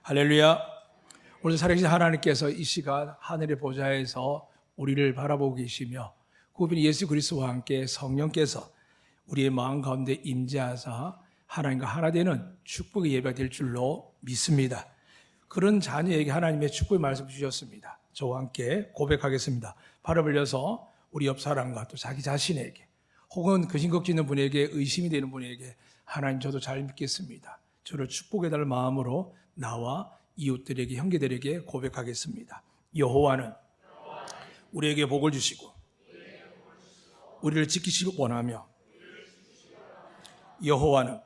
할렐루야. 오늘 살아계신 하나님께서 이 시간 하늘의 보좌에서 우리를 바라보고 계시며 구빈 예수 그리스도와 함께 성령께서 우리의 마음 가운데 임재하사 하나님과 하나 되는 축복의 예배가 될 줄로 믿습니다. 그런 자녀에게 하나님의 축복의 말씀 주셨습니다. 저와 함께 고백하겠습니다. 발을 벌려서 우리 옆 사람과 또 자기 자신에게 혹은 근심걱지 있는 분에게 의심이 되는 분에게 하나님 저도 잘 믿겠습니다. 저를 축복해달라는 마음으로 나와 이웃들에게 형제들에게 고백하겠습니다. 여호와는 우리에게 복을 주시고 우리를 지키시길 원하며 여호와는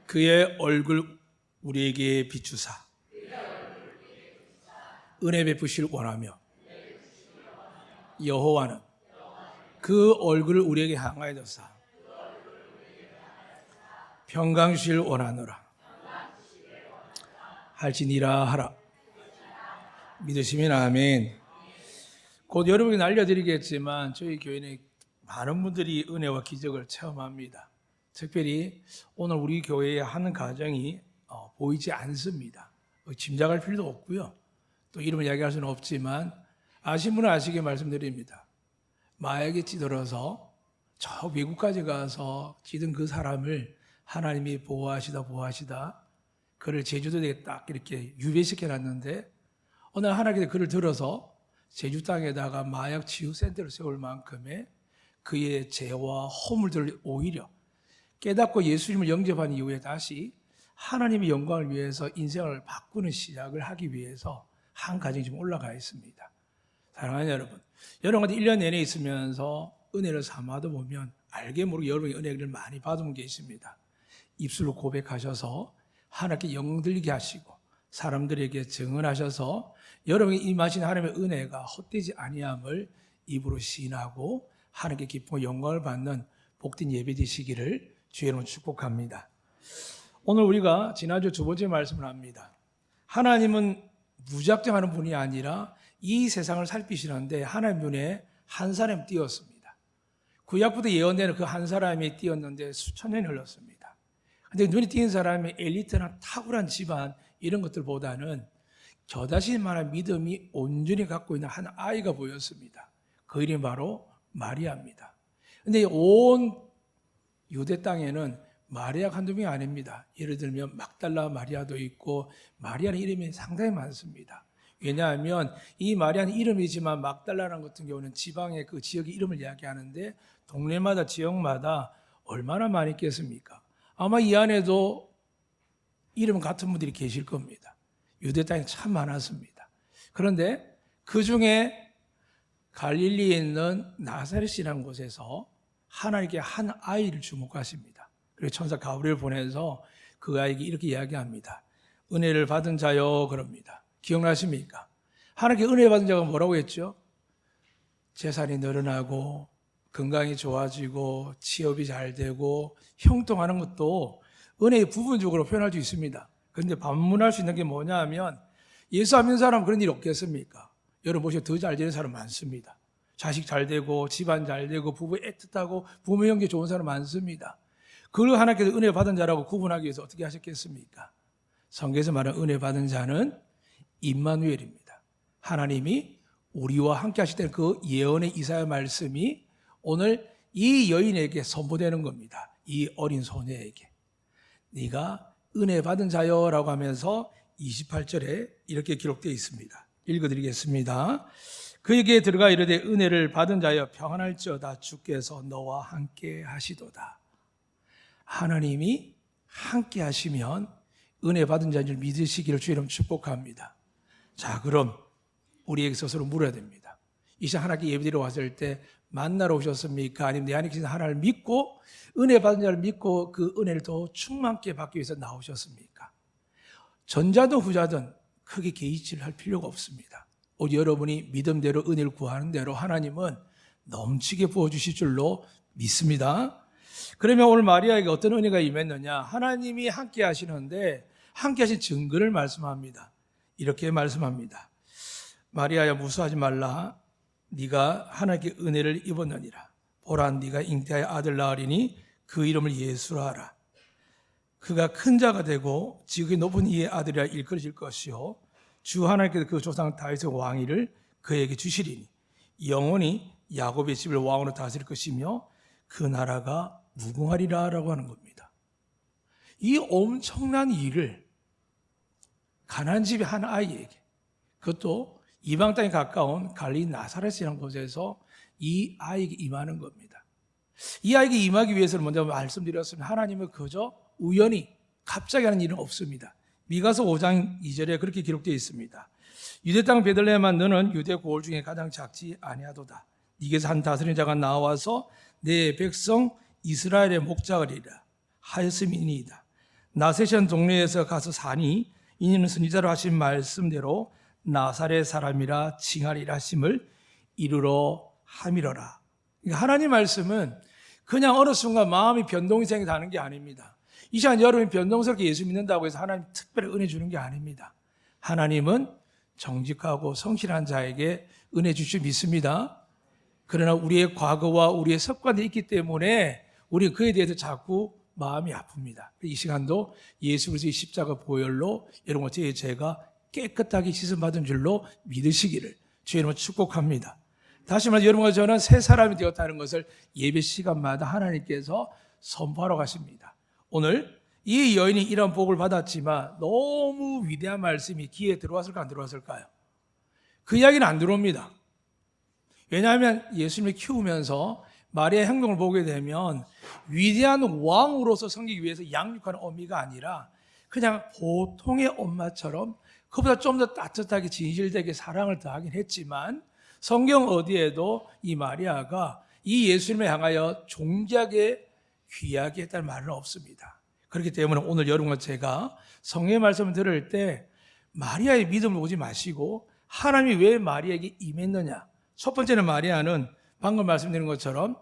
그의 얼굴 우리에게 비추사 은혜 베푸시길 원하며 여호와는 그 얼굴을 우리에게 향하여 두사 평강 주시길 원하노라. 할지니라 하라. 믿으시면 아멘. 곧 여러분이 알려드리겠지만 저희 교회는 많은 분들이 은혜와 기적을 체험합니다. 특별히 오늘 우리 교회의 한 가정이 보이지 않습니다. 짐작할 필요도 없고요. 또 이름을 이야기할 수는 없지만 아신 분은 아시게 말씀드립니다. 마약에 찌들어서 저 외국까지 가서 찌든 그 사람을 하나님이 보호하시다 그를 제주도에 딱 이렇게 유배시켜놨는데 어느 날 하나님께서 그를 들어서 제주 땅에다가 마약 치유센터를 세울 만큼의 그의 죄와 허물들을 오히려 깨닫고 예수님을 영접한 이후에 다시 하나님의 영광을 위해서 인생을 바꾸는 시작을 하기 위해서 한 가정이 지금 올라가 있습니다. 사랑하는 여러분, 여러분 1년 내내 있으면서 은혜를 삼아도 보면 알게 모르게 여러분이 은혜를 많이 받은 게 있습니다. 입술로 고백하셔서 하나님께 영 들리게 하시고 사람들에게 증언하셔서 여러분이 임하신 하나님의 은혜가 헛되지 아니함을 입으로 시인하고 하나님께 기쁨과 영광을 받는 복된 예배 되시기를 주의 이름으로 축복합니다. 오늘 우리가 지난주 두 번째 말씀을 합니다. 하나님은 무작정하는 분이 아니라 이 세상을 살피시는데 하나님 눈에 한 사람이 띄었습니다. 구약부터 예언되는 그 한 사람이 띄었는데 수천 년이 흘렀습니다. 근데 눈에 띄는 사람이 엘리트나 탁월한 집안 이런 것들보다는 저 자신만한 믿음이 온전히 갖고 있는 한 아이가 보였습니다. 그 이름이 바로 마리아입니다. 근데 온 유대 땅에는 마리아가 한두 명이 아닙니다. 예를 들면 막달라 마리아도 있고 마리아는 이름이 상당히 많습니다. 왜냐하면 이 마리아는 이름이지만 막달라라는 같은 경우는 지방의 그 지역의 이름을 이야기하는데 동네마다 지역마다 얼마나 많이 있겠습니까? 아마 이 안에도 이름 같은 분들이 계실 겁니다. 유대 땅에 참 많았습니다. 그런데 그 중에 갈릴리에 있는 나사렛이라는 곳에서 하나님께 한 아이를 주목하십니다. 그래서 천사 가브리엘 보내서 그 아이에게 이렇게 이야기합니다. 은혜를 받은 자요 그럽니다. 기억나십니까? 하나님께 은혜 받은 자가 뭐라고 했죠? 재산이 늘어나고 건강이 좋아지고 취업이 잘 되고 형통하는 것도 은혜의 부분적으로 표현할 수 있습니다. 그런데 반문할 수 있는 게 뭐냐 하면 예수 안 믿는 사람은 그런 일이 없겠습니까? 여러분 보시면 더 잘 되는 사람 많습니다. 자식 잘 되고 집안 잘 되고 부부 애틋하고 부모 형제 좋은 사람 많습니다. 그걸 하나님께서 은혜 받은 자라고 구분하기 위해서 어떻게 하셨겠습니까? 성경에서 말하는 은혜 받은 자는 임마누엘입니다. 하나님이 우리와 함께 하실 때는 그 예언의 이사야 말씀이 오늘 이 여인에게 선포되는 겁니다. 이 어린 소녀에게. 네가 은혜 받은 자여라고 하면서 28절에 이렇게 기록되어 있습니다. 읽어드리겠습니다. 그에게 들어가 이르되 은혜를 받은 자여 평안할지어다 주께서 너와 함께 하시도다. 하나님이 함께 하시면 은혜 받은 자인 줄 믿으시기를 주의 이름 축복합니다. 자, 그럼 우리에게 스스로 물어야 됩니다. 이 시간 하나님께 예배드리러 왔을 때 만나러 오셨습니까? 아니면 내 안에 계신 하나님을 믿고 은혜 받은 자를 믿고 그 은혜를 더 충만케 받기 위해서 나오셨습니까? 전자든 후자든 크게 개의치를 할 필요가 없습니다. 오직 여러분이 믿음대로 은혜를 구하는 대로 하나님은 넘치게 부어주실 줄로 믿습니다. 그러면 오늘 마리아에게 어떤 은혜가 임했느냐? 하나님이 함께 하시는데 함께 하신 증거를 말씀합니다. 이렇게 말씀합니다. 마리아야 무수하지 말라. 네가 하나님께 은혜를 입었느니라. 보라 네가 잉태하여 아들 낳으리니 그 이름을 예수라 하라. 그가 큰 자가 되고 지극히 높은 이의 아들이라 일컬어질 것이요 주 하나님께서 그 조상 다윗의 왕위를 그에게 주시리니 영원히 야곱의 집을 왕으로 다스릴 것이며 그 나라가 무궁하리라라고 하는 겁니다. 이 엄청난 일을 가나안 집의 한 아이에게, 그것도 이방 땅에 가까운 갈릴리 나사렛이라는 곳에서 이 아이에게 임하는 겁니다. 이 아이에게 임하기 위해서는 먼저 말씀드렸습니다. 하나님은 그저 우연히 갑자기 하는 일은 없습니다. 미가서 5장 2절에 그렇게 기록되어 있습니다. 유대 땅 베들레헴아 너는 유대 고을 중에 가장 작지 아니하도다. 네게서 한 다스리는 자가 나와서 내 백성 이스라엘의 목자리라 하였음이니이다. 나세션 동네에서 가서 사니 이는 선지자로 하신 말씀대로 나사렛 사람이라 칭하리라 하심을 이루러 함이러라. 그러니까 하나님 말씀은 그냥 어느 순간 마음이 변동이 생기는 게 아닙니다. 이 시간 여러분이 변동스럽게 예수 믿는다고 해서 하나님 특별히 은혜 주는 게 아닙니다. 하나님은 정직하고 성실한 자에게 은혜 주실 믿습니다. 그러나 우리의 과거와 우리의 습관이 있기 때문에 우리 그에 대해서 자꾸 마음이 아픕니다. 이 시간도 예수 그리스도의 십자가 보혈로 여러분 제 죄가 깨끗하게 씻음받은 줄로 믿으시기를 주의 이름으로 축복합니다. 다시 말해 여러분과 저는 새 사람이 되었다는 것을 예배 시간마다 하나님께서 선포하러 가십니다. 오늘 이 여인이 이런 복을 받았지만 너무 위대한 말씀이 귀에 들어왔을까 안 들어왔을까요? 그 이야기는 안 들어옵니다. 왜냐하면 예수님을 키우면서 마리아의 행동을 보게 되면 위대한 왕으로서 섬기기 위해서 양육하는 어미가 아니라 그냥 보통의 엄마처럼 그보다 좀 더 따뜻하게 진실되게 사랑을 더하긴 했지만 성경 어디에도 이 마리아가 이 예수님을 향하여 존귀하게 귀하게 했다는 말은 없습니다. 그렇기 때문에 오늘 여러분과 제가 성경의 말씀을 들을 때 마리아의 믿음을 보지 마시고 하나님이 왜 마리아에게 임했느냐. 첫 번째는 마리아는 방금 말씀드린 것처럼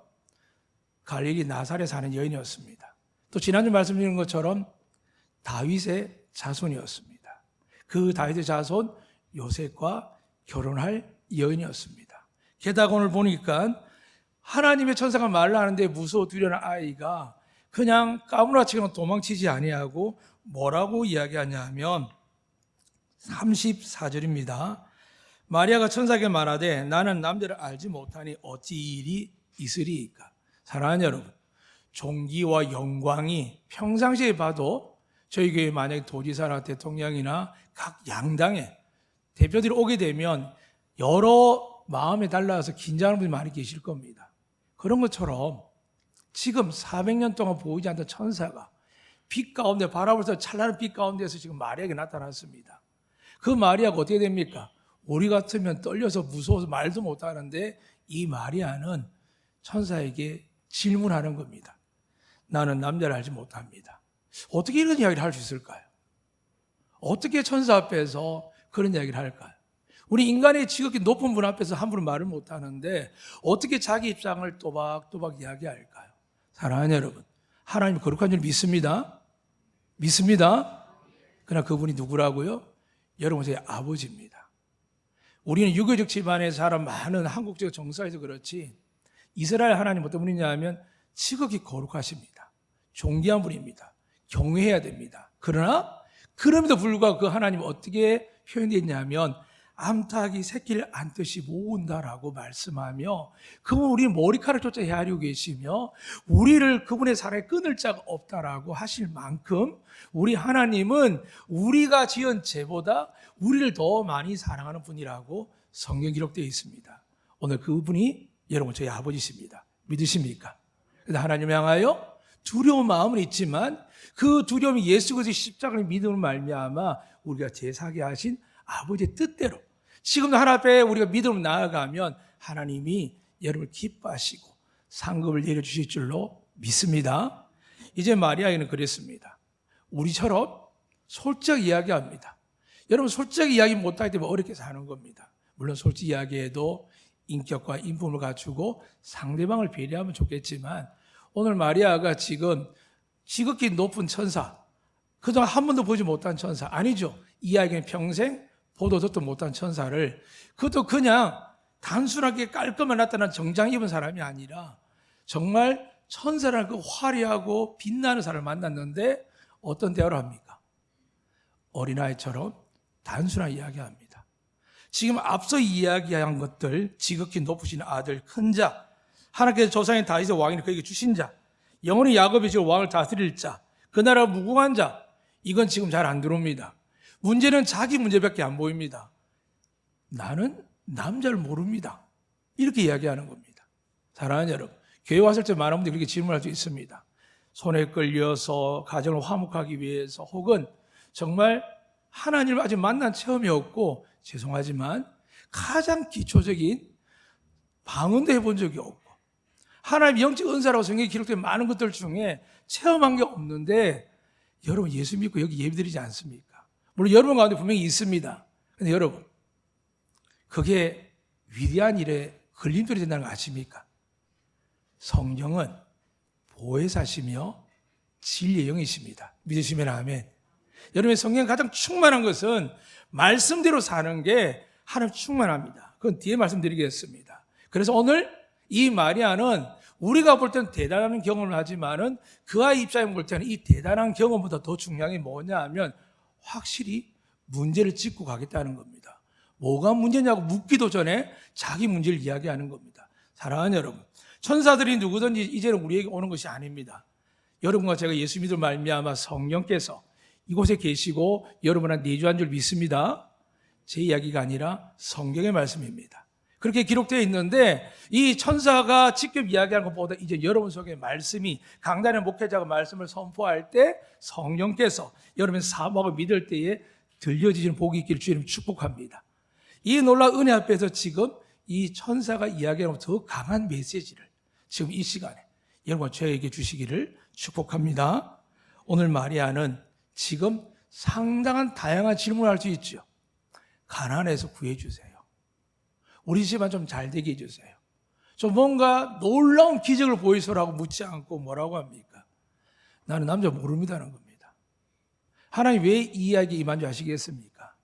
갈릴리 나사렛에 사는 여인이었습니다. 또 지난주 말씀드린 것처럼 다윗의 자손이었습니다. 그 다윗의 자손 요셉과 결혼할 여인이었습니다. 게다가 오늘 보니까 하나님의 천사가 말을 하는데 무서워 두려운 아이가 그냥 까무라치거나 도망치지 아니하고 뭐라고 이야기하냐 하면 34절입니다. 마리아가 천사에게 말하되 나는 남자를 알지 못하니 어찌 일이 있으리이까. 사랑하는 여러분, 존귀와 영광이 평상시에 봐도 저희 교회 만약에 도지사나 대통령이나 각 양당의 대표들이 오게 되면 여러 마음에 달라서 긴장하는 분이 많이 계실 겁니다. 그런 것처럼 지금 400년 동안 보이지 않던 천사가 빛 가운데 바라보면서 찬란한 빛 가운데서 지금 마리아에게 나타났습니다. 그 마리아가 어떻게 됩니까? 우리 같으면 떨려서 무서워서 말도 못하는데 이 마리아는 천사에게 질문하는 겁니다. 나는 남자를 알지 못합니다. 어떻게 이런 이야기를 할 수 있을까요? 어떻게 천사 앞에서 그런 이야기를 할까요? 우리 인간의 지극히 높은 분 앞에서 함부로 말을 못하는데 어떻게 자기 입장을 또박또박 이야기할까요? 사랑하는 여러분, 하나님 거룩한 줄 믿습니다. 믿습니다. 그러나 그분이 누구라고요? 여러분 저희 아버지입니다. 우리는 유교적 집안에 자란 많은 한국적 정서에서 그렇지 이스라엘 하나님 어떤 분이냐 하면 지극히 거룩하십니다. 존귀한 분입니다. 경외해야 됩니다. 그러나 그럼에도 불구하고 그 하나님은 어떻게 표현되어 있냐면 암탉이 새끼를 안듯이 모은다라고 말씀하며 그분 우리 머리카락조차 헤아리고 계시며 우리를 그분의 사랑에 끊을 자가 없다라고 하실 만큼 우리 하나님은 우리가 지은 죄보다 우리를 더 많이 사랑하는 분이라고 성경 기록되어 있습니다. 오늘 그분이 여러분 저희 아버지십니다. 믿으십니까? 그래서 하나님 향하여 두려운 마음은 있지만 그 두려움이 예수 그리스도의 십자가를 믿음으로 말미암아 우리가 제사하게 하신 아버지의 뜻대로 지금도 하나님 앞에 우리가 믿음으로 나아가면 하나님이 여러분을 기뻐하시고 상급을 내려주실 줄로 믿습니다. 이제 마리아에게는 그랬습니다. 우리처럼 솔직하게 이야기합니다. 여러분 솔직하게 이야기 못하기 때문에 어렵게 사는 겁니다. 물론 솔직히 이야기해도 인격과 인품을 갖추고 상대방을 배려하면 좋겠지만 오늘 마리아가 지금 지극히 높은 천사, 그동안 한 번도 보지 못한 천사, 아니죠. 이 아이에게는 평생 보도 듣도 못한 천사를 그것도 그냥 단순하게 깔끔하게 나타난 정장 입은 사람이 아니라 정말 천사라는 그 화려하고 빛나는 사람을 만났는데 어떤 대화를 합니까? 어린아이처럼 단순한 이야기합니다. 지금 앞서 이야기한 것들, 지극히 높으신 아들 큰 자, 하나님께서 조상인 다윗의 왕위를 그에게 주신 자, 영원히 야곱의 집을 왕을 다스릴 자, 그 나라 무궁한 자, 이건 지금 잘 안 들어옵니다. 문제는 자기 문제밖에 안 보입니다. 나는 남자를 모릅니다. 이렇게 이야기하는 겁니다. 사랑하는 여러분, 교회 왔을 때 많은 분들이 그렇게 질문할 수 있습니다. 손에 끌려서 가정을 화목하기 위해서, 혹은 정말 하나님을 아직 만난 체험이 없고, 죄송하지만 가장 기초적인 방언도 해본 적이 없고, 하나님의 영적 은사라고 성경에 기록된 많은 것들 중에 체험한 게 없는데, 여러분 예수 믿고 여기 예배드리지 않습니까? 물론 여러분 가운데 분명히 있습니다. 근데 여러분, 그게 위대한 일에 걸림돌이 된다는 거 아십니까? 성령은 보혜사시며 진리의 영이십니다. 믿으시면 아멘. 여러분의 성령 가장 충만한 것은 말씀대로 사는 게 하나님 충만합니다. 그건 뒤에 말씀드리겠습니다. 그래서 오늘 이 마리아는 우리가 볼 때는 대단한 경험을 하지만은 그 아이 입장에 볼 때는 이 대단한 경험보다 더 중요한 게 뭐냐 하면 확실히 문제를 짚고 가겠다는 겁니다. 뭐가 문제냐고 묻기도 전에 자기 문제를 이야기하는 겁니다. 사랑하는 여러분, 천사들이 누구든지 이제는 우리에게 오는 것이 아닙니다. 여러분과 제가 예수 믿을 말미암아 성령께서 이곳에 계시고 여러분한테 내주한 줄 믿습니다. 제 이야기가 아니라 성경의 말씀입니다. 그렇게 기록되어 있는데 이 천사가 직접 이야기하는 것보다 이제 여러분 속에 말씀이, 강단의 목회자가 말씀을 선포할 때 성령께서 여러분 사모하고 믿을 때에 들려지는 복이 있기를 주님 축복합니다. 이 놀라운 은혜 앞에서 지금 이 천사가 이야기하는 더 강한 메시지를 지금 이 시간에 여러분 저에게 주시기를 축복합니다. 오늘 마리아는 지금 상당한 다양한 질문을 할 수 있죠. 가난해서 구해주세요. 우리 집안 좀 잘 되게 해주세요. 좀 뭔가 놀라운 기적을 보이소라고 묻지 않고 뭐라고 합니까? 나는 남자 모릅니다는 겁니다. 하나님 왜 이 이야기에 임한 줄 아시겠습니까?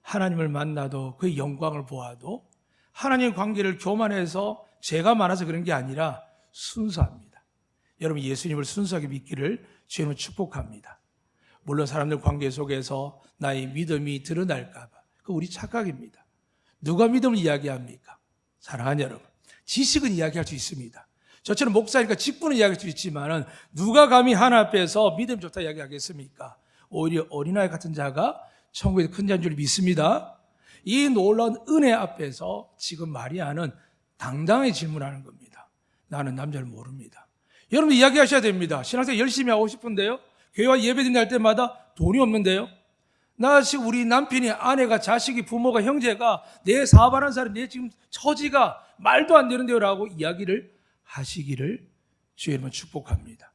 하나님을 만나도 그의 영광을 보아도 하나님의 관계를 교만해서 죄가 많아서 그런 게 아니라 순수합니다. 여러분 예수님을 순수하게 믿기를 주님은 축복합니다. 물론 사람들 관계 속에서 나의 믿음이 드러날까 봐. 그 우리 착각입니다. 누가 믿음을 이야기합니까? 사랑하는 여러분, 지식은 이야기할 수 있습니다. 저처럼 목사니까 직분은 이야기할 수 있지만 누가 감히 하나님 앞에서 믿음 좋다 이야기하겠습니까? 오히려 어린아이 같은 자가 천국에서 큰 자인 줄 믿습니다. 이 놀라운 은혜 앞에서 지금 마리아는 당당히 질문하는 겁니다. 나는 남자를 모릅니다. 여러분 이야기하셔야 됩니다. 신앙생활 열심히 하고 싶은데요, 교회와 예배드리는 날 때마다 돈이 없는데요, 나 지금 우리 남편이, 아내가, 자식이, 부모가, 형제가, 내 사업하는 사람, 내 지금 처지가 말도 안 되는데요 라고 이야기를 하시기를 주의 이름으로 축복합니다.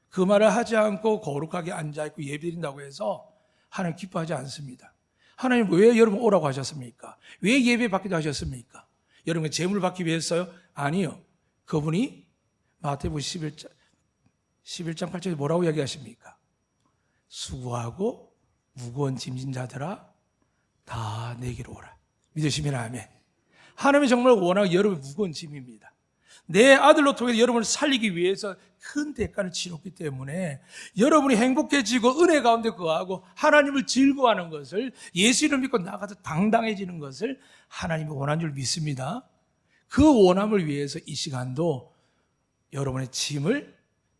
그 말을 하지 않고 거룩하게 앉아있고 예배드린다고 해서 하나님 기뻐하지 않습니다. 하나님 왜 여러분 오라고 하셨습니까? 왜 예배 받기도 하셨습니까? 여러분 재물 받기 위해서요? 아니요. 그분이 마태복음 11장 8절에 뭐라고 이야기하십니까? 수고하고 무거운 짐진 자들아 다 내게로 오라. 믿으시면 아멘. 하나님이 정말 원하고 여러분의 무거운 짐입니다. 내 아들로 통해서 여러분을 살리기 위해서 큰 대가를 치렀기 때문에 여러분이 행복해지고 은혜 가운데 거하고 하나님을 즐거워하는 것을, 예수를 믿고 나가서 당당해지는 것을 하나님이 원하는 줄 믿습니다. 그 원함을 위해서 이 시간도 여러분의 짐을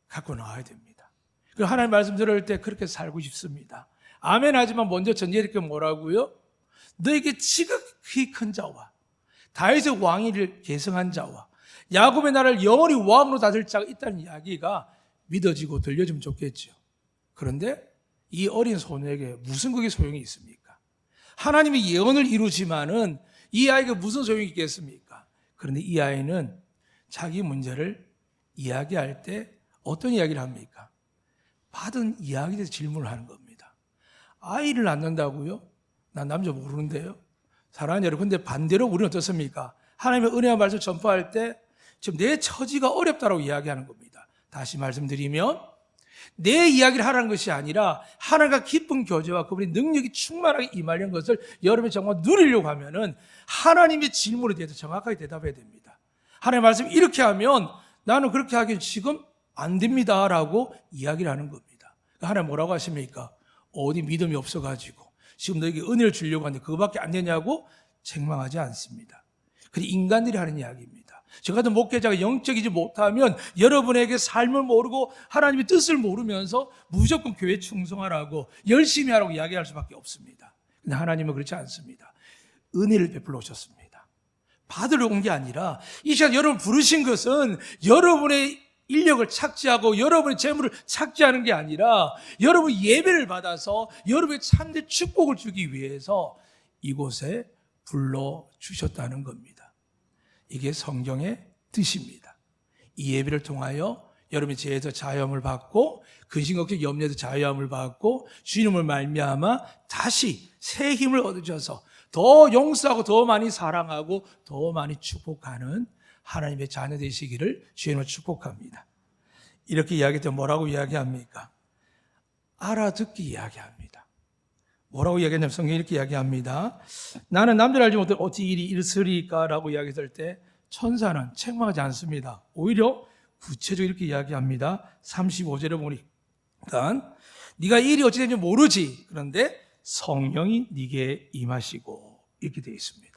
갖고 나와야 됩니다. 그리고 하나님 말씀 들을 때 그렇게 살고 싶습니다. 아멘 하지만 먼저 전제할 게 뭐라고요? 너에게 지극히 큰 자와 다윗의 왕위를 계승한 자와 야곱의 나라를 영원히 왕으로 다스릴 자가 있다는 이야기가 믿어지고 들려주면 좋겠죠. 그런데 이 어린 소녀에게 무슨 그게 소용이 있습니까? 하나님이 예언을 이루지만은 이 아이가 무슨 소용이 있겠습니까? 그런데 이 아이는 자기 문제를 이야기할 때 어떤 이야기를 합니까? 받은 이야기에 대해서 질문을 하는 겁니다. 아이를 낳는다고요? 난 남자 모르는데요. 사랑하는 여러분, 근데 반대로 우리는 어떻습니까? 하나님의 은혜와 말씀을 전파할 때 지금 내 처지가 어렵다라고 이야기하는 겁니다. 다시 말씀드리면 내 이야기를 하라는 것이 아니라 하나님과 깊은 교제와 그분의 능력이 충만하게 임하려는 것을 여러분이 정말 누리려고 하면은 하나님의 질문에 대해서 정확하게 대답해야 됩니다. 하나님의 말씀이 이렇게 하면 나는 그렇게 하기 지금 안 됩니다라고 이야기를 하는 겁니다. 하나님 뭐라고 하십니까? 어디 믿음이 없어가지고 지금 너에게 은혜를 주려고 하는데 그거밖에 안 되냐고 책망하지 않습니다. 그게 인간들이 하는 이야기입니다. 저 같은 목회자가 영적이지 못하면 여러분에게 삶을 모르고 하나님의 뜻을 모르면서 무조건 교회 충성하라고 열심히 하라고 이야기할 수밖에 없습니다. 근데 하나님은 그렇지 않습니다. 은혜를 베풀어 오셨습니다. 받으러 온 게 아니라 이 시간 여러분 부르신 것은 여러분의 인력을 착지하고 여러분의 재물을 착지하는 게 아니라 여러분 예배를 받아서 여러분의 참된 축복을 주기 위해서 이곳에 불러주셨다는 겁니다. 이게 성경의 뜻입니다. 이 예배를 통하여 여러분의 죄에서 자유함을 받고 근심 걱정 염려에서 자유함을 받고 주님을 말미암아 다시 새 힘을 얻으셔서 더 용서하고 더 많이 사랑하고 더 많이 축복하는 하나님의 자녀 되시기를 주님을 축복합니다. 이렇게 이야기할 때 뭐라고 이야기합니까? 알아듣기 이야기합니다. 뭐라고 이야기하냐면 성경이 이렇게 이야기합니다. 나는 남들 알지 못해 어찌 일이 있으리까 라고 이야기했을 때 천사는 책망하지 않습니다. 오히려 구체적으로 이렇게 이야기합니다. 35절에 보니까 네가 이 일이 어찌 되는지 모르지. 그런데 성령이 네게 임하시고 이렇게 되어 있습니다.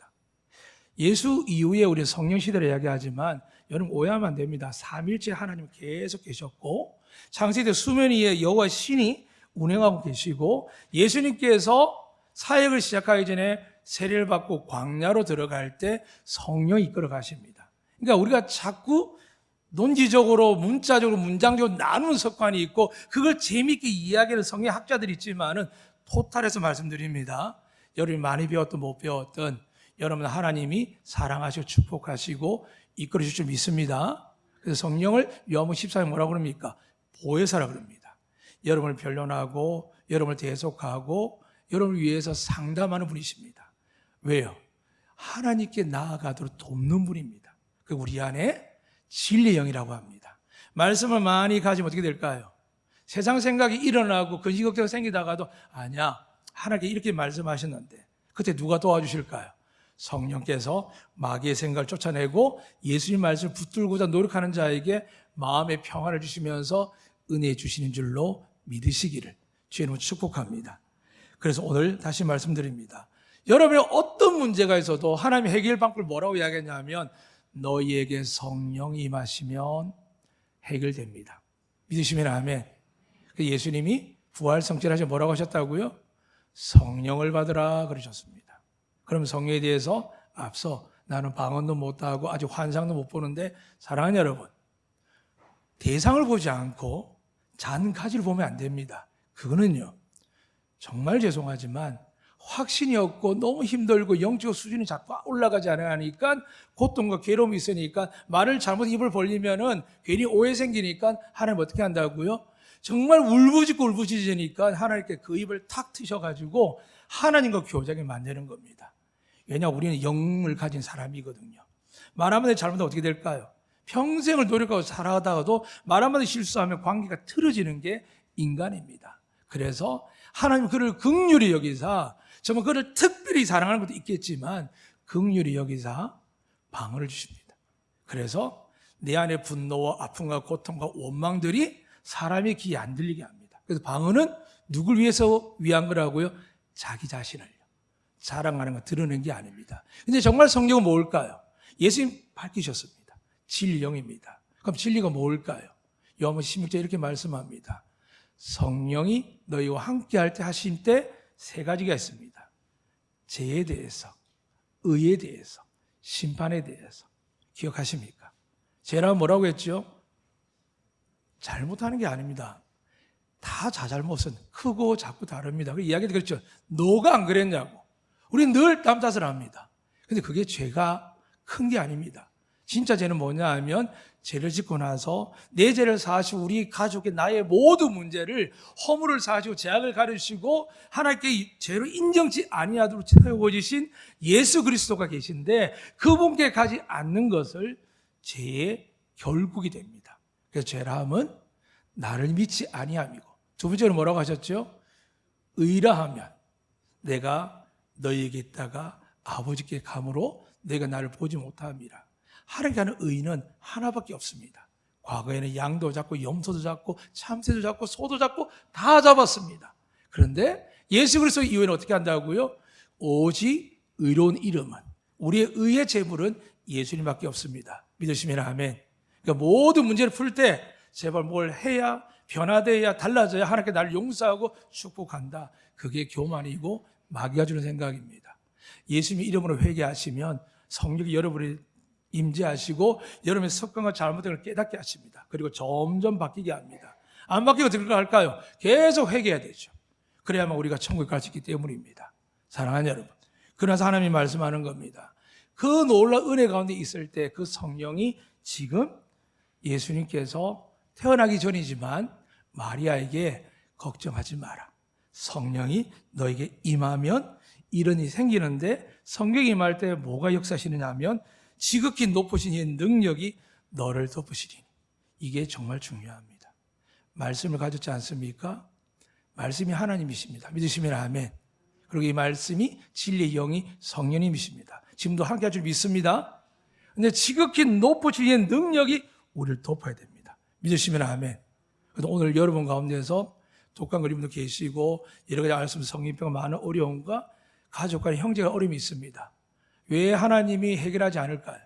예수 이후에 우리 성령 시대를 이야기하지만 여러분 오해하면 안 됩니다. 삼일째 하나님 계속 계셨고 창세기 수면 위에 여호와 신이 운행하고 계시고 예수님께서 사역을 시작하기 전에 세례를 받고 광야로 들어갈 때 성령이 이끌어 가십니다. 그러니까 우리가 자꾸 논지적으로 문자적으로 문장적으로 나누는 습관이 있고 그걸 재미있게 이야기하는 성경 학자들이 있지만은 토탈해서 말씀드립니다. 여러분이 많이 배웠든 못 배웠든 여러분 하나님이 사랑하시고 축복하시고 이끌어 주실 줄 믿습니다. 그래서 성령을 요한복음 14에 뭐라고 그럽니까? 보혜사라 그럽니다. 여러분을 변론하고 여러분을 대속하고 여러분을 위해서 상담하는 분이십니다. 왜요? 하나님께 나아가도록 돕는 분입니다. 그 우리 안에 진리의 영이라고 합니다. 말씀을 많이 가지면 어떻게 될까요? 세상 생각이 일어나고 근심 걱정 생기다가도 아니야 하나님께 이렇게 말씀하셨는데 그때 누가 도와주실까요? 성령께서 마귀의 생각을 쫓아내고 예수님 말씀을 붙들고자 노력하는 자에게 마음의 평안을 주시면서 은혜 주시는 줄로 믿으시기를 주님은 축복합니다. 그래서 오늘 다시 말씀드립니다. 여러분의 어떤 문제가 있어도 하나님의 해결 방법을 뭐라고 이야기했냐면 너희에게 성령이 임하시면 해결됩니다. 믿으시면 아멘. 예수님이 부활 성취하셔서 뭐라고 하셨다고요? 성령을 받으라 그러셨습니다. 그럼 성령에 대해서 앞서 나는 방언도 못하고 아직 환상도 못 보는데 사랑하는 여러분 대상을 보지 않고 잔가지를 보면 안 됩니다. 그거는요 정말 죄송하지만 확신이 없고 너무 힘들고 영적 수준이 자꾸 올라가지 않으니까 고통과 괴로움이 있으니까 말을 잘못 입을 벌리면은 괜히 오해 생기니까 하나님 어떻게 한다고요? 정말 울부짖으니까 하나님께 그 입을 탁 트셔가지고 하나님과 교제하게 만드는 겁니다. 왜냐하면 우리는 영을 가진 사람이거든요. 말 한마디 잘못하면 어떻게 될까요? 평생을 노력하고 살아가다가도 말 한마디 실수하면 관계가 틀어지는 게 인간입니다. 그래서 하나님 그를 긍휼히 여기사 정말 그를 특별히 사랑하는 것도 있겠지만 긍휼히 여기사 방어를 주십니다. 그래서 내 안에 분노와 아픔과 고통과 원망들이 사람의 귀에 안 들리게 합니다. 그래서 방어는 누굴 위해서 위한 거라고요? 자기 자신을요. 자랑하는 거 드러낸 게 아닙니다. 근데 정말 성경은 뭘까요? 예수님 밝히셨습니다. 진리영입니다. 그럼 진리가 뭘까요? 요한복음 16절 이렇게 말씀합니다. 성령이 너희와 함께 할 때 하신 때 세 가지가 있습니다. 죄에 대해서, 의에 대해서, 심판에 대해서. 기억하십니까? 죄라면 뭐라고 했죠? 잘못하는 게 아닙니다. 다 자잘못은 크고 작고 다릅니다. 그 이야기도 그렇죠. 너가 안 그랬냐고. 우리는 늘 남 탓을 합니다. 근데 그게 죄가 큰 게 아닙니다. 진짜 죄는 뭐냐 하면 죄를 짓고 나서 내 죄를 사하시고 우리 가족의 나의 모든 문제를 허물을 사하시고 죄악을 가르시고 하나님께 죄로 인정치 아니하도록 채워주신 예수 그리스도가 계신데 그분께 가지 않는 것을 죄의 결국이 됩니다. 그래서 죄라함은 나를 믿지 아니함이고 두 번째로 뭐라고 하셨죠? 의라하면 내가 너희에게 있다가 아버지께 감으로 내가 나를 보지 못함이라. 하나님께 하는 의는 하나밖에 없습니다. 과거에는 양도 잡고 염소도 잡고 참새도 잡고 소도 잡고 다 잡았습니다. 그런데 예수 그리스도 이후에는 어떻게 한다고요? 오직 의로운 이름은, 우리의 의의 제물은 예수님밖에 없습니다. 믿으시면 아멘. 그러니까 모든 문제를 풀 때 제발 뭘 해야, 변화되어야, 달라져야 하나님께 나를 용서하고 축복한다. 그게 교만이고 마귀가 주는 생각입니다. 예수님의 이름으로 회개하시면 성령이 여러분을 임재하시고 여러분의 습관과 잘못된 걸 깨닫게 하십니다. 그리고 점점 바뀌게 합니다. 안 바뀌고 어떻게 할까요? 계속 회개해야 되죠. 그래야만 우리가 천국에 갈 수 있기 때문입니다. 사랑하는 여러분, 그래서 하나님이 말씀하는 겁니다. 그 놀라운 은혜 가운데 있을 때 그 성령이 지금 예수님께서 태어나기 전이지만 마리아에게 걱정하지 마라. 성령이 너에게 임하면 이런 일이 생기는데, 성령이 임할 때 뭐가 역사하시느냐 하면 지극히 높으신 이 능력이 너를 덮으시리니. 이게 정말 중요합니다. 말씀을 가졌지 않습니까? 말씀이 하나님이십니다. 믿으시면 아멘. 그리고 이 말씀이 진리의 영이 성령님이십니다. 지금도 함께 할 줄 믿습니다. 근데 지극히 높으신 이 능력이 우리를 덮어야 됩니다. 믿으시면 아멘. 그래서 오늘 여러분 가운데서 독감 걸린 분도 계시고 여러 가지 알 수 없는 성인병, 많은 어려움과 가족 간의 형제가 어려움이 있습니다. 왜 하나님이 해결하지 않을까요?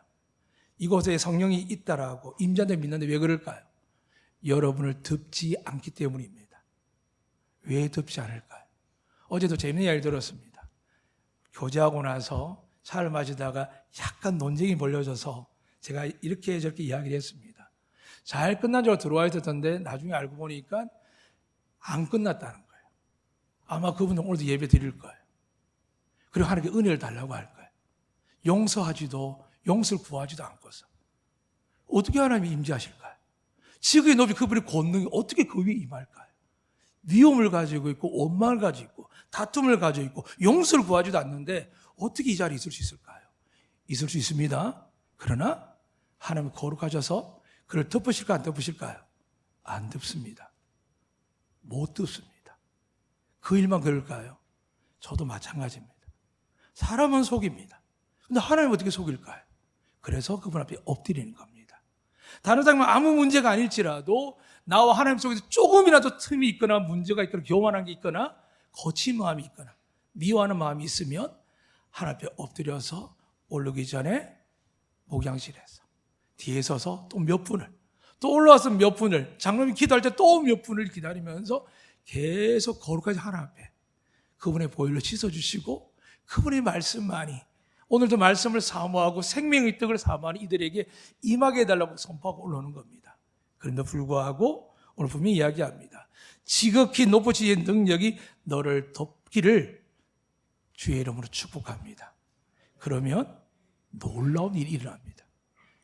이곳에 성령이 있다라고 임자들 믿는데 왜 그럴까요? 여러분을 덮지 않기 때문입니다. 왜 덮지 않을까요? 어제도 재밌는 이야기 들었습니다. 교제하고 나서 차를 마시다가 약간 논쟁이 벌려져서 제가 이렇게 저렇게 이야기를 했습니다. 잘 끝난 줄 알고 들어와 있었던데 나중에 알고 보니까 안 끝났다는 거예요. 아마 그분은 오늘도 예배 드릴 거예요. 그리고 하나님께 은혜를 달라고 할 거예요. 용서를 구하지도 않고서 어떻게 하나님이 임재하실까요? 지극히 높이 그분의 권능이 어떻게 그 위에 임할까요? 위험을 가지고 있고 원망을 가지고 있고 다툼을 가지고 있고 용서를 구하지도 않는데 어떻게 이 자리에 있을 수 있을까요? 있을 수 있습니다. 그러나 하나님은 거룩하셔서 그를 덮으실까 안 덮으실까요? 안 덮습니다. 못 덮습니다. 그 일만 그럴까요? 저도 마찬가지입니다. 사람은 속입니다. 근데 하나님은 어떻게 속일까요? 그래서 그분 앞에 엎드리는 겁니다. 다른 사람은 아무 문제가 아닐지라도 나와 하나님 속에서 조금이라도 틈이 있거나 문제가 있거나 교만한 게 있거나 거친 마음이 있거나 미워하는 마음이 있으면 하나님 앞에 엎드려서 오르기 전에 목양실에서 뒤에 서서 또 몇 분을, 또 올라와서 몇 분을, 장로님이 기도할 때 또 몇 분을 기다리면서 계속 거룩하신 하나님 앞에 그분의 보혈로 씻어주시고 그분의 말씀만이, 오늘도 말씀을 사모하고 생명의 떡을 사모하는 이들에게 임하게 해달라고 선포하고 올라오는 겁니다. 그런데 불구하고 오늘 분명히 이야기합니다. 지극히 높으신 능력이 너를 덮기를 주의 이름으로 축복합니다. 그러면 놀라운 일이 일어납니다.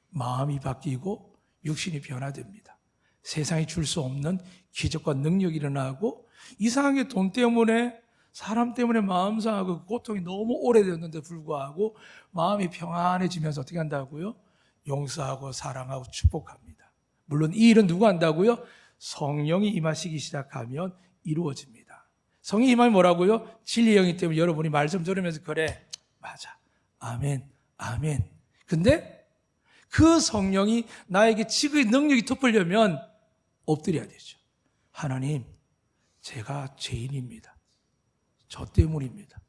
마음이 바뀌고 육신이 변화됩니다. 세상이 줄 수 없는 기적과 능력이 일어나고, 이상하게 돈 때문에 사람 때문에 마음 상하고 고통이 너무 오래되었는데 불구하고 마음이 평안해지면서 어떻게 한다고요? 용서하고 사랑하고 축복합니다. 물론 이 일은 누가 한다고요? 성령이 임하시기 시작하면 이루어집니다. 성령이 임하면 뭐라고요? 진리의 영이기 때문에 여러분이 말씀 들으면서 그래, 맞아, 아멘, 아멘. 근데 그 성령이 나에게 지극히 능력이 덮으려면 엎드려야 되죠. 하나님, 제가 죄인입니다. 저 때문입니다.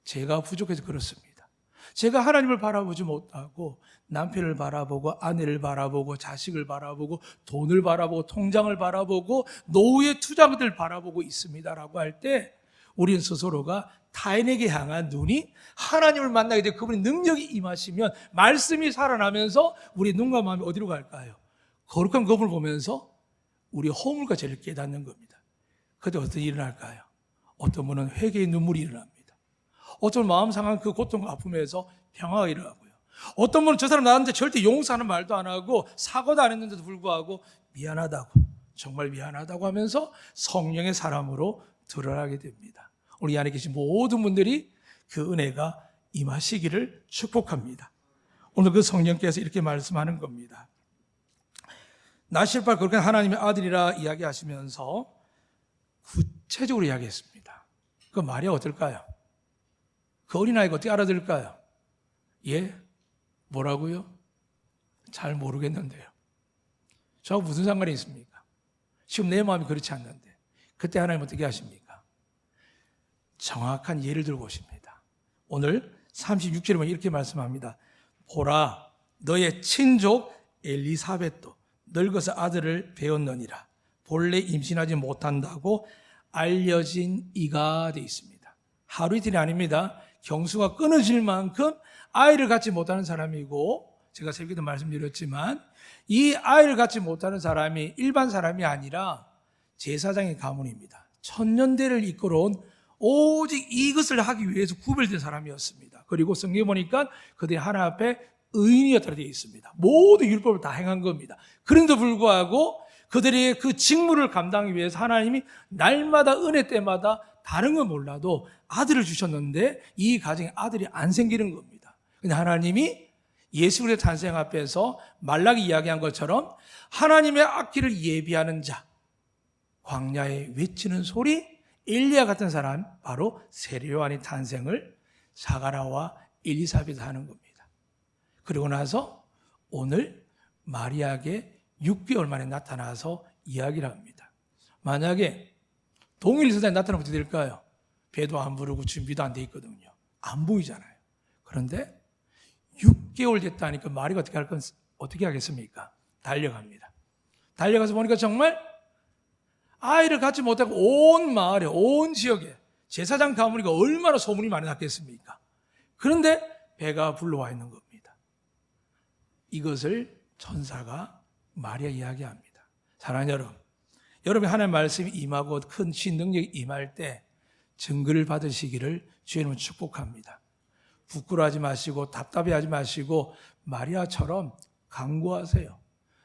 제가 부족해서 그렇습니다. 제가 하나님을 바라보지 못하고 남편을 바라보고 아내를 바라보고 자식을 바라보고 돈을 바라보고 통장을 바라보고 노후의 투자들을 바라보고 있습니다라고 할 때 우리는 스스로가 타인에게 향한 눈이 하나님을 만나게 되고 그분의 능력이 임하시면 말씀이 살아나면서 우리 눈과 마음이 어디로 갈까요? 거룩한 그분을 보면서 우리의 허물과 죄를 깨닫는 겁니다. 그때 어떤 일이 일어날까요? 어떤 분은 회개의 눈물이 일어납니다. 어떤 분은 마음 상한 그 고통과 아픔에서 평화가 일어나고요. 어떤 분은 저 사람 나한테 절대 용서하는 말도 안 하고 사과도 안 했는데도 불구하고 미안하다고, 정말 미안하다고 하면서 성령의 사람으로 드러나게 됩니다. 우리 안에 계신 모든 분들이 그 은혜가 임하시기를 축복합니다. 오늘 그 성령께서 이렇게 말씀하는 겁니다. 나실발 그렇게 하나님의 아들이라 이야기하시면서 구체적으로 이야기했습니다. 그 말이 어떨까요? 그 어린아이가 어떻게 알아들을까요? 예? 뭐라고요? 잘 모르겠는데요. 저하고 무슨 상관이 있습니까? 지금 내 마음이 그렇지 않는데 그때 하나님 어떻게 하십니까? 정확한 예를 들고 오십니다. 오늘 36절에 보면 이렇게 말씀합니다. 보라, 너의 친족 엘리사벳도 늙어서 아들을 배웠느니라. 본래 임신하지 못한다고 알려진 이가 되어 있습니다. 하루 이틀이 아닙니다. 경수가 끊어질 만큼 아이를 갖지 못하는 사람이고, 제가 새벽에도 말씀드렸지만 이 아이를 갖지 못하는 사람이 일반 사람이 아니라 제사장의 가문입니다. 천년대를 이끌어온 오직 이것을 하기 위해서 구별된 사람이었습니다. 그리고 성경에 보니까 그들이 하나님 앞에 의인이었다고 되어 있습니다. 모든 율법을 다 행한 겁니다. 그런데도 불구하고 그들의 그 직무를 감당하기 위해서 하나님이 날마다 은혜 때마다 다른 건 몰라도 아들을 주셨는데 이 가정에 아들이 안 생기는 겁니다. 근데 하나님이 예수 그리스도의 탄생 앞에서 말라기 이야기한 것처럼 하나님의 앞길을 예비하는 자, 광야에 외치는 소리, 엘리야 같은 사람, 바로 세례요한의 탄생을 사가라와 엘리사벳이 하는 겁니다. 그리고 나서 오늘 마리아에게 6개월 만에 나타나서 이야기를 합니다. 만약에 동일 세상에 나타나면 어떻게 될까요? 배도 안 부르고 준비도 안 돼 있거든요. 안 보이잖아요. 그런데 6개월 됐다니까 마리아가 어떻게 하겠습니까? 달려갑니다. 달려가서 보니까 정말 아이를 갖지 못하고 온 마을에, 온 지역에 제사장 가문이가 얼마나 소문이 많이 났겠습니까? 그런데 배가 불러와 있는 겁니다. 이것을 천사가 마리아 이야기합니다. 사랑하는 여러분, 여러분이 하나님의 말씀이 임하고 큰 신능력이 임할 때 증거를 받으시기를 주님은 축복합니다. 부끄러워하지 마시고 답답해하지 마시고 마리아처럼 강구하세요.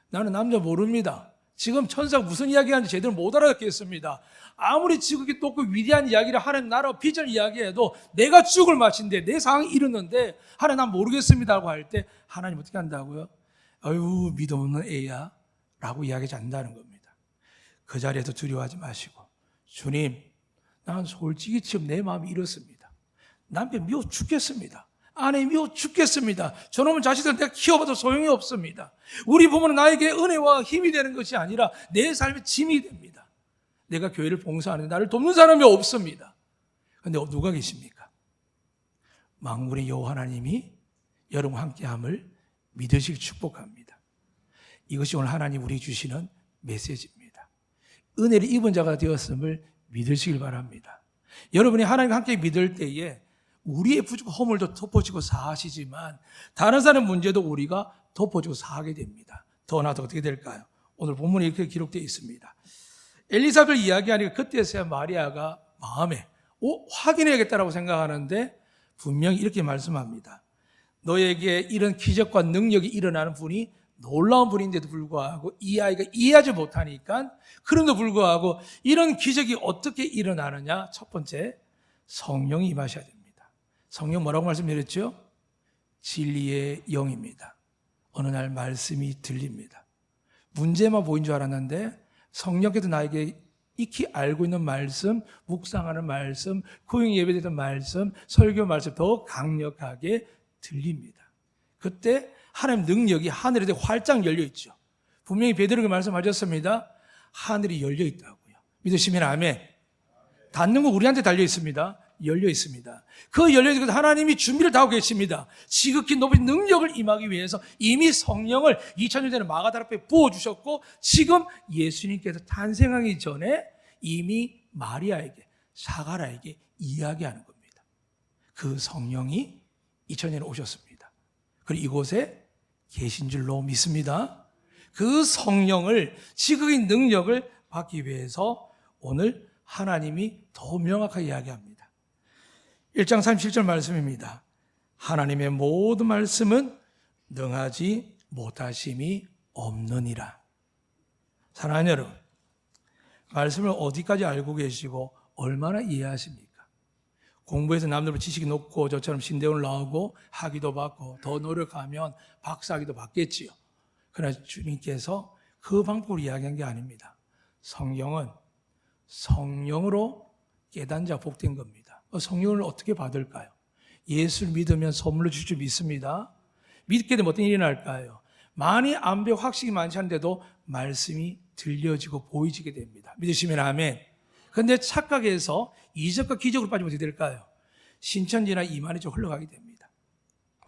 나는 남자 모릅니다. 지금 천사가 무슨 이야기하는지 제대로 못 알아듣겠습니다. 아무리 지극히 높고 위대한 이야기를 하는 나라 비전 이야기해도 내가 죽을 맛인데 내 상황이 이르는데 하나님 난 모르겠습니다라고 할 때 하나님 어떻게 한다고요? 아유 믿음 없는 애야 라고 이야기하지 않는다는 겁니다. 그 자리에도 두려워하지 마시고 주님 난 솔직히 지금 내 마음이 이렇습니다. 남편 미워 죽겠습니다. 아내 미워 죽겠습니다. 저놈의 자식들 내가 키워봐도 소용이 없습니다. 우리 부모는 나에게 은혜와 힘이 되는 것이 아니라 내 삶의 짐이 됩니다. 내가 교회를 봉사하는데 나를 돕는 사람이 없습니다. 그런데 누가 계십니까? 만군의 여호와 하나님이 여러분과 함께함을 믿으시길 축복합니다. 이것이 오늘 하나님 우리 주시는 메시지입니다. 은혜를 입은 자가 되었음을 믿으시길 바랍니다. 여러분이 하나님과 함께 믿을 때에 우리의 부족과 허물도 덮어지고 사하시지만 다른 사람의 문제도 우리가 덮어지고 사하게 됩니다. 더 나아가 어떻게 될까요? 오늘 본문에 이렇게 기록되어 있습니다. 엘리사벳을 이야기하니까 그때서야 마리아가 마음에 확인해야겠다라고 생각하는데 분명히 이렇게 말씀합니다. 너에게 이런 기적과 능력이 일어나는 분이 놀라운 분인데도 불구하고 이 아이가 이해하지 못하니까 그럼에도 불구하고 이런 기적이 어떻게 일어나느냐? 첫 번째, 성령이 임하셔야 됩니다. 성령 뭐라고 말씀드렸죠? 진리의 영입니다. 어느 날 말씀이 들립니다. 문제만 보인 줄 알았는데 성령께서 나에게 익히 알고 있는 말씀, 묵상하는 말씀, 구역 예배드리는 말씀, 설교 말씀 더 강력하게 들립니다. 그때 하나님 능력이 하늘에 활짝 열려 있죠. 분명히 베드로가 말씀하셨습니다. 하늘이 열려 있다고요. 믿으시면 아멘. 닫는 거 우리한테 달려 있습니다. 열려 있습니다. 그 열려 있는 것 하나님이 준비를 다 하고 계십니다. 지극히 높은 능력을 임하기 위해서 이미 성령을 2000년 전에 마가다락에 부어주셨고 지금 예수님께서 탄생하기 전에 이미 마리아에게 사가라에게 이야기하는 겁니다. 그 성령이 2000년에 오셨습니다. 그리고 이곳에 계신 줄로 믿습니다. 그 성령을 지극히 능력을 받기 위해서 오늘 하나님이 더 명확하게 이야기합니다. 1장 37절 말씀입니다. 하나님의 모든 말씀은 능하지 못하심이 없느니라. 사랑하는 여러분, 말씀을 어디까지 알고 계시고 얼마나 이해하십니까? 공부해서 남들보다 지식이 높고 저처럼 신대원을 나오고 학위도 받고 더 노력하면 박사학위도 받겠지요. 그러나 주님께서 그 방법으로 이야기한 게 아닙니다. 성령은 성령으로 깨닫는 자가 복된 겁니다. 성령을 어떻게 받을까요? 예수를 믿으면 선물로 주실 줄 믿습니다. 믿게 되면 어떤 일이 날까요? 많이 안 배워 학식이 많지 않은데도 말씀이 들려지고 보이지게 됩니다. 믿으시면 아멘. 그런데 착각해서 이적과 기적으로 빠지면 어떻게 될까요? 신천지나 이만희 쪽 흘러가게 됩니다.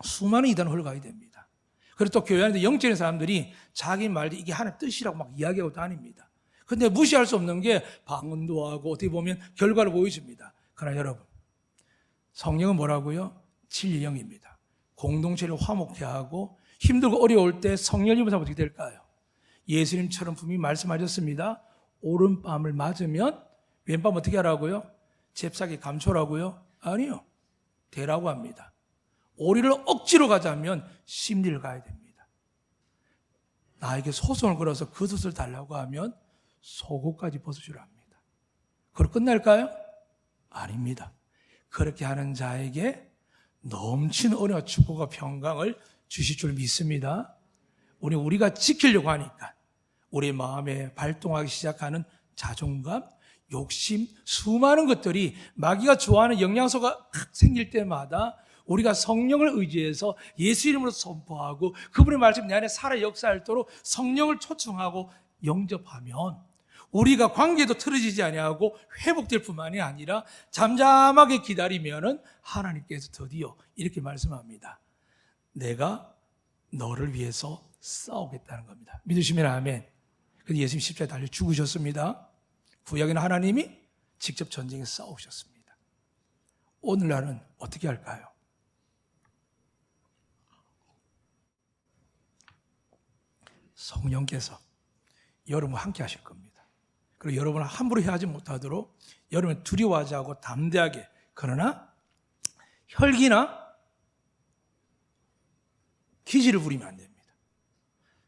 수많은 이단으로 흘러가게 됩니다. 그리고 또 교회 안에 영적인 사람들이 자기 말도 이게 하나님 뜻이라고 막 이야기하고 다닙니다. 그런데 무시할 수 없는 게 방언도 하고 어떻게 보면 결과를 보여줍니다. 그러나 여러분, 성령은 뭐라고요? 진리의 영입니다. 공동체를 화목케 하고 힘들고 어려울 때 성령님을 잡으면 어떻게 될까요? 예수님처럼 분명히 말씀하셨습니다. 오른밤을 맞으면 왼밤 어떻게 하라고요? 잽싸게 감초라고요? 아니요. 되라고 합니다. 오리를 억지로 가자면 심리를 가야 됩니다. 나에게 소송을 걸어서 그 젖을 달라고 하면 속옷까지 벗어주라 합니다. 그럼 끝날까요? 아닙니다. 그렇게 하는 자에게 넘치는 은혜와 축복과 평강을 주실 줄 믿습니다. 우리가 지키려고 하니까 우리 마음에 발동하기 시작하는 자존감, 욕심, 수많은 것들이 마귀가 좋아하는 영양소가 생길 때마다 우리가 성령을 의지해서 예수 이름으로 선포하고 그분의 말씀 내 안에 살아 역사할도록 성령을 초청하고 영접하면 우리가 관계도 틀어지지 아니하고 회복될 뿐만이 아니라 잠잠하게 기다리면은 하나님께서 드디어 이렇게 말씀합니다. 내가 너를 위해서 싸우겠다는 겁니다. 믿으시면 아멘. 그래서 예수님 십자가에 달려 죽으셨습니다. 구약에는 하나님이 직접 전쟁에 싸우셨습니다. 오늘날은 어떻게 할까요? 성령께서 여러분과 함께 하실 겁니다. 그리고 여러분을 함부로 해하지 못하도록 여러분을 두려워하지 않고 담대하게, 그러나 혈기나 기지를 부리면 안 됩니다.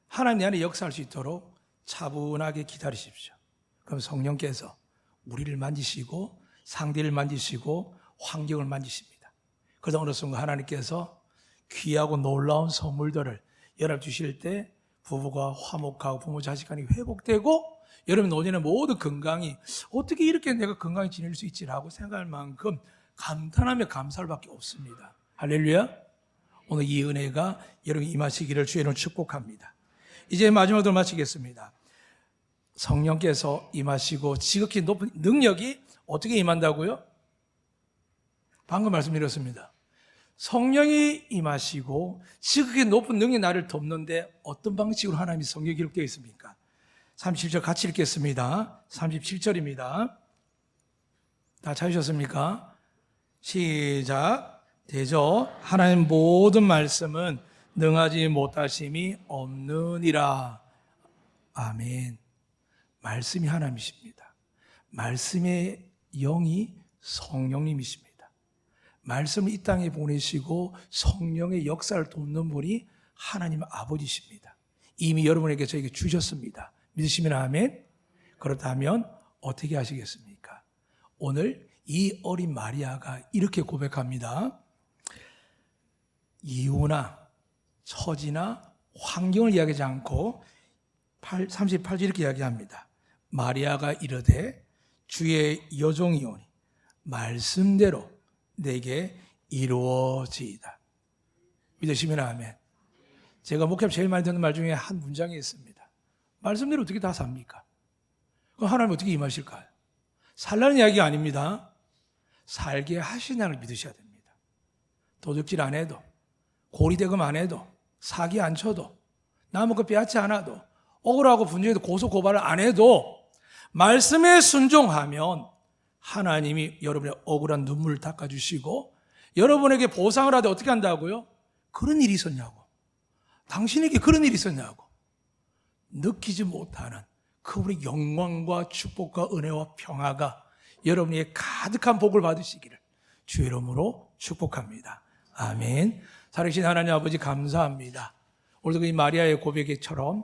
하나님 내 안에 역사할 수 있도록 차분하게 기다리십시오. 그럼 성령께서 우리를 만지시고 상대를 만지시고 환경을 만지십니다. 그러다 어느 순간 하나님께서 귀하고 놀라운 선물들을 여러분 주실 때 부부가 화목하고 부모 자식 간이 회복되고 여러분 노년의 모든 건강이 어떻게 이렇게 내가 건강히 지낼 수 있지라고 생각할 만큼 감탄하며 감사할 밖에 없습니다. 할렐루야. 오늘 이 은혜가 여러분 임하시기를 주의 이름으로 축복합니다. 이제 마지막으로 마치겠습니다. 성령께서 임하시고 지극히 높은 능력이 어떻게 임한다고요? 방금 말씀드렸습니다. 성령이 임하시고 지극히 높은 능력이 나를 덮는데 어떤 방식으로 하나님이 성경에 기록되어 있습니까? 37절 같이 읽겠습니다. 37절입니다. 다 찾으셨습니까? 시작. 대저 하나님 모든 말씀은 능하지 못하심이 없느니라. 아멘. 말씀이 하나님이십니다. 말씀의 영이 성령님이십니다. 말씀을 이 땅에 보내시고 성령의 역사를 돕는 분이 하나님 아버지십니다. 이미 여러분에게 저에게 주셨습니다. 믿으시면 아멘. 그렇다면 어떻게 하시겠습니까? 오늘 이 어린 마리아가 이렇게 고백합니다. 이유나 처지나 환경을 이야기하지 않고 38절 이렇게 이야기합니다. 마리아가 이르되 주의 여종이오니 말씀대로 내게 이루어지이다. 믿으시면 아멘. 제가 목회하면 제일 많이 듣는 말 중에 한 문장이 있습니다. 말씀대로 어떻게 다 삽니까? 그럼 하나님 어떻게 임하실까요? 살라는 이야기가 아닙니다. 살게 하시냐를 믿으셔야 됩니다. 도둑질 안 해도, 고리대금 안 해도, 사기 안 쳐도, 남의 것 빼앗지 않아도, 억울하고 분쟁해도 고소 고발을 안 해도 말씀에 순종하면 하나님이 여러분의 억울한 눈물을 닦아주시고 여러분에게 보상을 하되 어떻게 한다고요? 그런 일이 있었냐고, 당신에게 그런 일이 있었냐고 느끼지 못하는 그분의 영광과 축복과 은혜와 평화가 여러분에게 가득한 복을 받으시기를 주의 이름으로 축복합니다. 아멘. 살아계신 하나님 아버지 감사합니다. 오늘도 이 마리아의 고백처럼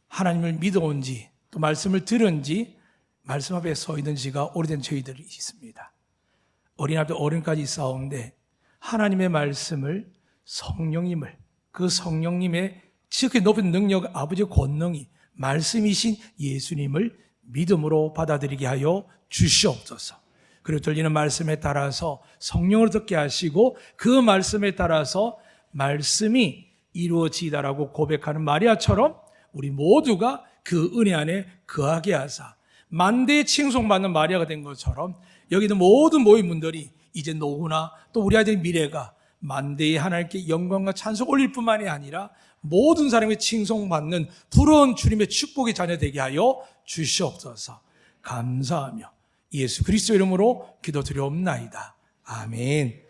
하나님을 믿어온 지 또 말씀을 들은 지 말씀 앞에 서 있는 지가 오래된 저희들이 있습니다. 어린 앞에 어른까지 싸우는데 하나님의 말씀을 성령님을 그 성령님의 지극히 높은 능력 아버지의 권능이 말씀이신 예수님을 믿음으로 받아들이게 하여 주시옵소서. 그리고 들리는 말씀에 따라서 성령을 듣게 하시고 그 말씀에 따라서 말씀이 이루어지다라고 고백하는 마리아처럼 우리 모두가 그 은혜 안에 거하게 하사 만대의 칭송받는 마리아가 된 것처럼 여기 있는 모든 모임분들이 이제 노후나 또 우리 아이들의 미래가 만대의 하나님께 영광과 찬송 올릴 뿐만이 아니라 모든 사람이 칭송받는 부러운 주님의 축복의 자녀 되게 하여 주시옵소서. 감사하며 예수 그리스도 이름으로 기도드리옵나이다. 아멘.